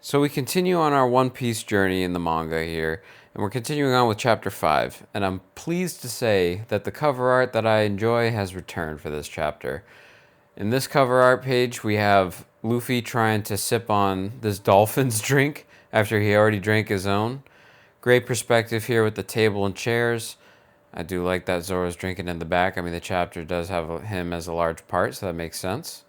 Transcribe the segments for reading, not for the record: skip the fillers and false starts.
So we continue on our One Piece journey in the manga here, and we're continuing on with Chapter 5, and I'm pleased to say that the cover art that I enjoy has returned for this chapter. In this cover art page, we have Luffy trying to sip on this dolphin's drink after he already drank his own. Great perspective here with the table and chairs. I do like that Zoro's drinking in the back. I mean, the chapter does have him as a large part, so that makes sense.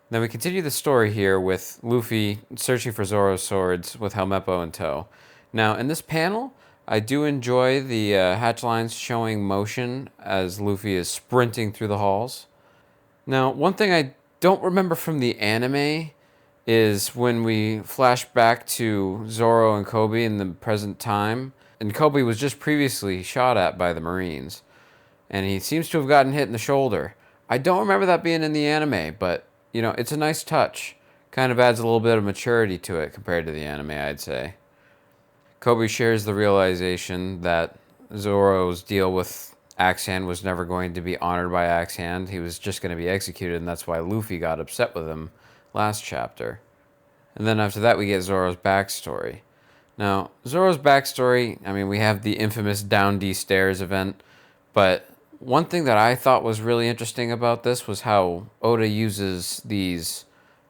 Then we continue the story here with Luffy searching for Zoro's swords with Helmeppo in tow. Now, in this panel, I do enjoy the hatchlines showing motion as Luffy is sprinting through the halls. Now, one thing I don't remember from the anime is when we flash back to Zoro and Kobe in the present time, and Kobe was just previously shot at by the Marines, and he seems to have gotten hit in the shoulder. I don't remember that being in the anime, but you know, it's a nice touch. Kind of adds a little bit of maturity to it compared to the anime, I'd say. Kobe shares the realization that Zoro's deal with Axe Hand was never going to be honored by Axe Hand. He was just going to be executed, and that's why Luffy got upset with him last chapter. And then after that, we get Zoro's backstory. Now, Zoro's backstory, I mean, we have the infamous Down D Stairs event, but one thing that I thought was really interesting about this was how Oda uses these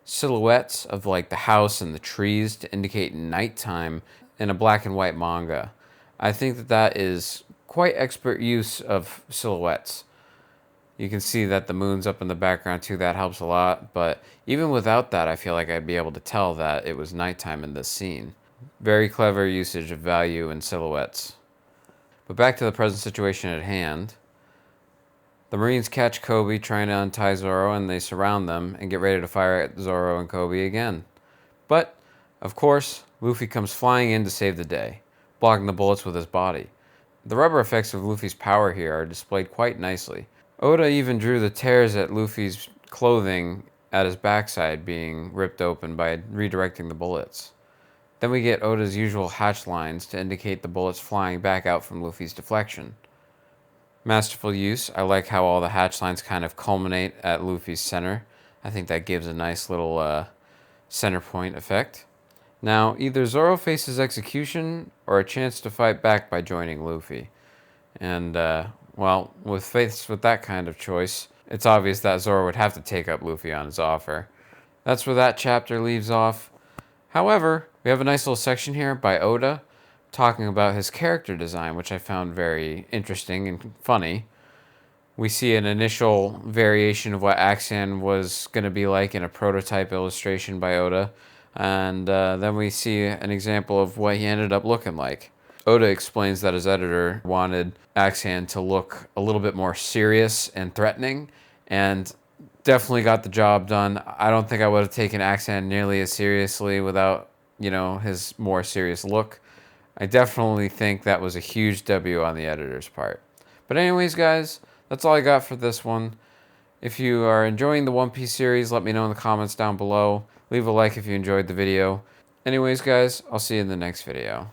silhouettes of like the house and the trees to indicate nighttime in a black and white manga. I think that that is quite expert use of silhouettes. You can see that the moon's up in the background too, that helps a lot, but even without that, I feel like I'd be able to tell that it was nighttime in this scene. Very clever usage of value and silhouettes. But back to the present situation at hand. The Marines catch Kobe trying to untie Zoro, and they surround them and get ready to fire at Zoro and Kobe again. But, of course, Luffy comes flying in to save the day, blocking the bullets with his body. The rubber effects of Luffy's power here are displayed quite nicely. Oda even drew the tears at Luffy's clothing at his backside being ripped open by redirecting the bullets. Then we get Oda's usual hatch lines to indicate the bullets flying back out from Luffy's deflection. Masterful use. I like how all the hatch lines kind of culminate at Luffy's center. I think that gives a nice little center point effect. Now, either Zoro faces execution or a chance to fight back by joining Luffy. And, well, faced with that kind of choice, it's obvious that Zoro would have to take up Luffy on his offer. That's where that chapter leaves off. However, we have a nice little section here by Oda talking about his character design, which I found very interesting and funny. We see an initial variation of what Axe Hand was going to be like in a prototype illustration by Oda, and then we see an example of what he ended up looking like. Oda explains that his editor wanted Axe Hand to look a little bit more serious and threatening, and definitely got the job done. I don't think I would have taken Axe Hand nearly as seriously without, you know, his more serious look. I definitely think that was a huge W on the editor's part. But anyways, guys, that's all I got for this one. If you are enjoying the One Piece series, let me know in the comments down below. Leave a like if you enjoyed the video. Anyways, guys, I'll see you in the next video.